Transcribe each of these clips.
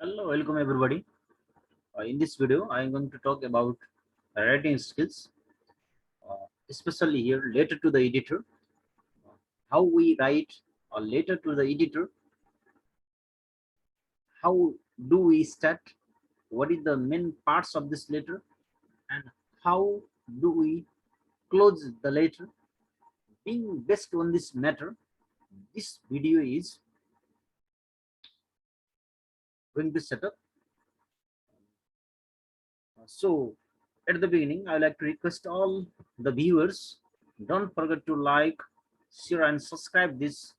Hello, welcome everybody. In this video, I am going to talk about writing skills, especially here later to the editor, how we write a letter to the editor, how do we start, what is the main parts of this letter, and how do we close the letter. Being based on this matter, this video is going to set up. So, at the beginning, I would like to request all the viewers, don't forget to like, share, and subscribe this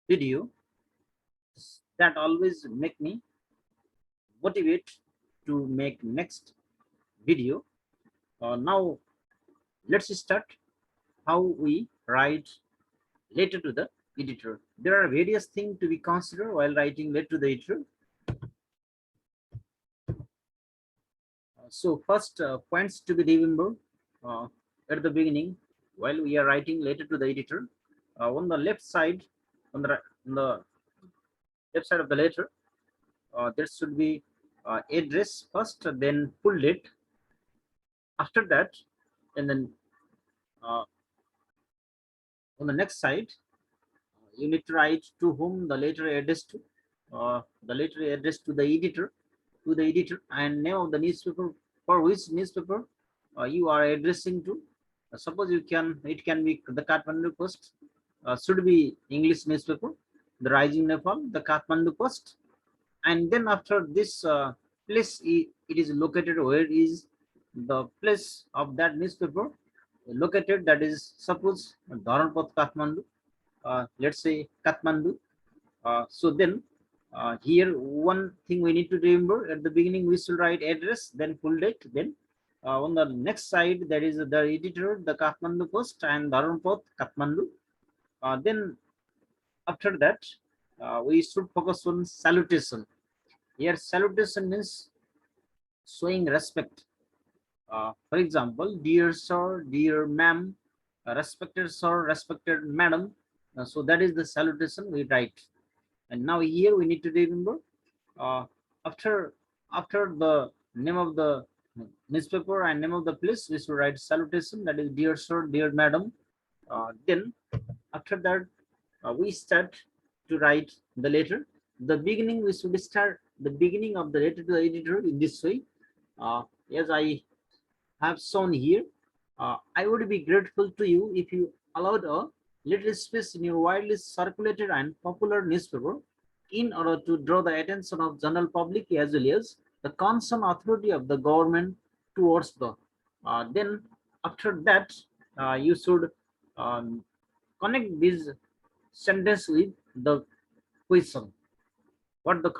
video. That always make me motivate to make next video. Now, let's start how we write letter to the editor. There are various things to be considered while writing letter to the editor. So first points to be remembered uh, at the beginning while we are writing letter to the editor. On the left side, on the left side of the letter, there should be address first, then full date. After that, and then uh, on the next side, you need to write to whom the letter addressed to, the letter addressed to the editor, and name of the newspaper for which newspaper you are addressing to. Suppose it can be the Kathmandu Post, should be English newspaper, the Rising Nepal, the Kathmandu Post, and then after this place, it is located where is the place of that newspaper located. That is suppose Dharanpot Kathmandu, let's say Kathmandu. So then here one thing we need to remember at the beginning, we should write address, then full date, then on the next side there is the editor, the Kathmandu Post and Dharanpot Kathmandu. Then after that we should focus on salutation. Here salutation means showing respect. For example, dear sir, dear ma'am, respected sir, respected madam. So that is the salutation we write. And now here we need to remember uh, after the name of the newspaper and name of the place, we should write salutation. That is dear sir, dear madam. Then after that we start to write the letter. The beginning, we should start the beginning of the letter to the editor in this way. As I have shown here, I would be grateful to you if you allowed a little space in your widely circulated and popular newspaper in order to draw the attention of general public as well as the concerned authority of the government towards the. Then after that, you should um, connect this sentence with the question.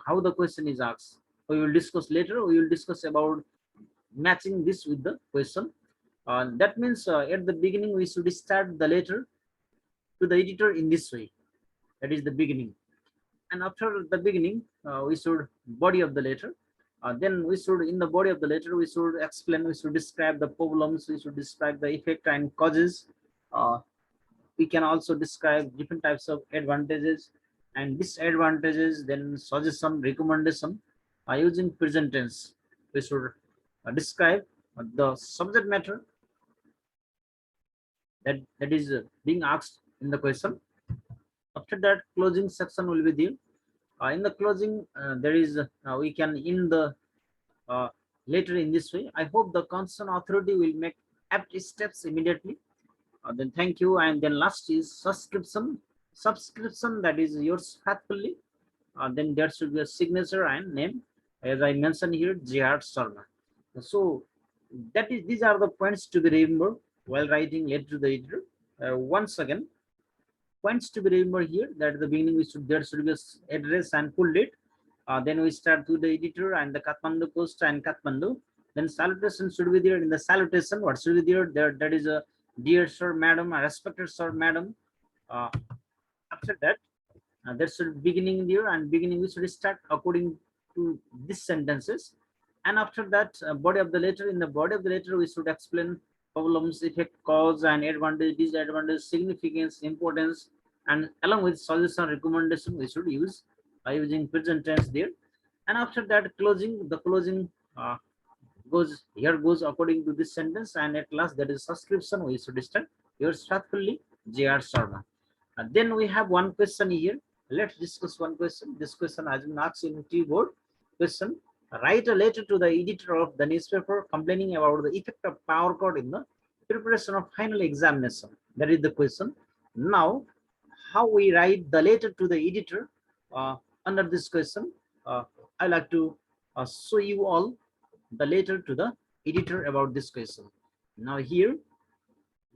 How the question is asked. We will discuss later. We will discuss about matching this with the question. That means at the beginning we should start the letter to the editor in this way. That is the beginning. And after the beginning, we should body of the letter. Then we should, in the body of the letter, we should explain, we should describe the problems, we should describe the effect and causes. We can also describe different types of advantages and disadvantages, then suggestion, recommendation. Using present tense, we should describe the subject matter that is being asked in the question. After that, closing section will be there. In the closing, there is we can end the letter in this way. I hope the concerned authority will make apt steps immediately. Then thank you, and then last is subscription. Subscription, that is yours faithfully. Then there should be a signature and name, as I mentioned here, Jihad Sharma. So that is, these are the points to be remembered while writing letter to the editor. Once again, points to be remembered here, that at the beginning we should, there should be a address and full date. Then we start to the editor and the Kathmandu Post and Kathmandu. Then salutation should be there. In the salutation, what should be there? That is a dear sir, madam, a respected sir, madam. After that, there should beginning there, and beginning we should start according to these sentences. And after that, body of the letter. In the body of the letter, we should explain problems, effect, cause, and advantage, disadvantage, significance, importance, and along with solution, recommendation, we should use using present tense there. And after that, the closing goes according to this sentence, and at last there is subscription. We should start. Yours faithfully, J.R. Sharma. And then we have one question here. Let's discuss one question. This question has been asked in keyboard. Question: write a letter to the editor of the newspaper complaining about the effect of power cut in the preparation of final examination. That is the question. Now, how we write the letter to the editor uh, under this question? Uh, I like to show you all the letter to the editor about this question. Now here,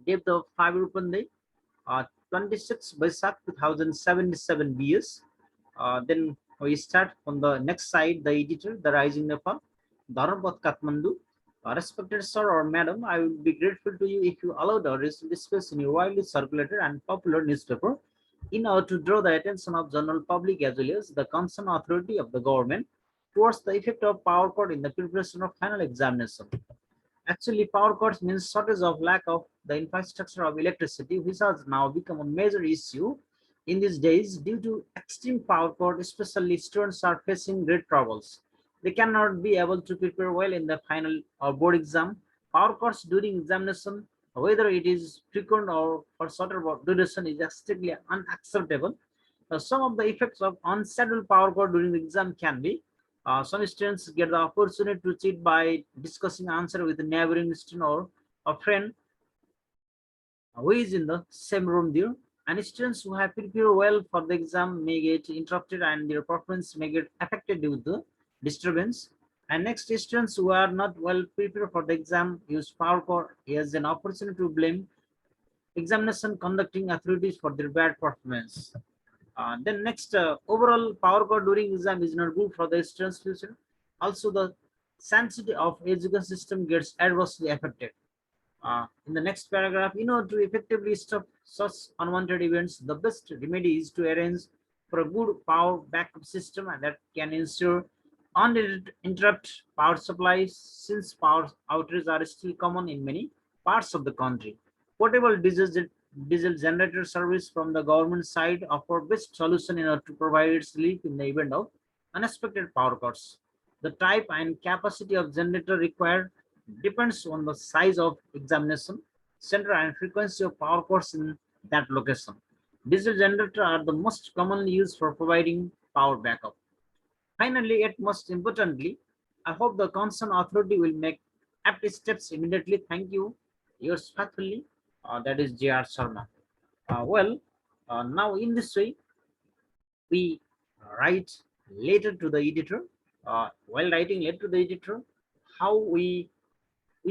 date of 5 Rupande, 26 Basak 2077 BS. Then we start on the next side, the editor, the Rising Nepal, Dharmapat Kathmandu. Respected sir or madam, I would be grateful to you if you allowed us to discuss in your widely circulated and popular newspaper in order to draw the attention of general public as well as the concerned authority of the government towards the effect of power cut in the preparation of final examination. Actually, power cuts means shortage of lack of the infrastructure of electricity, which has now become a major issue in these days due to extreme power cut. Especially students are facing great troubles. They cannot be able to prepare well in the final or board exam. Power cuts during examination, whether it is frequent or for shorter duration, is extremely unacceptable. Some of the effects of unscheduled power cut during the exam can be some students get the opportunity to cheat by discussing answer with a neighboring student or a friend who is in the same room there. And students who have prepared well for the exam may get interrupted and their performance may get affected due to the disturbance. And next, students who are not well prepared for the exam use power cut as an opportunity to blame examination conducting authorities for their bad performance. Then next, overall power cut during exam is not good for the students' future. Also, the sanctity of education system gets adversely affected. In the next paragraph, in order to effectively stop such unwanted events, the best remedy is to arrange for a good power backup system and that can ensure uninterrupted power supplies since power outages are still common in many parts of the country. Portable diesel generator service from the government side offer best solution in order to provide its relief in the event of unexpected power cuts. The type and capacity of generator required depends on the size of examination center and frequency of power cuts in that location. Diesel generators are the most commonly used for providing power backup. Finally, yet most importantly, I hope the concerned authority will make apt steps immediately. Thank you. Yours faithfully, that is J.R. Sharma. Now in this way, we write letter to the editor. While writing letter to the editor, how we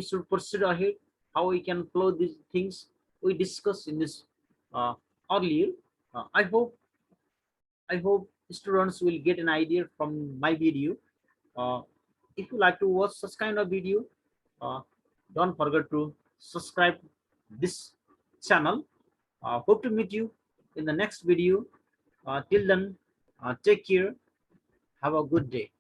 should proceed ahead, how we can flow these things we discussed in this uh, earlier. I hope students will get an idea from my video. Uh, if you like to watch such kind of video, uh, don't forget to subscribe this channel. Hope to meet you in the next video. Till then, take care. Have a good day.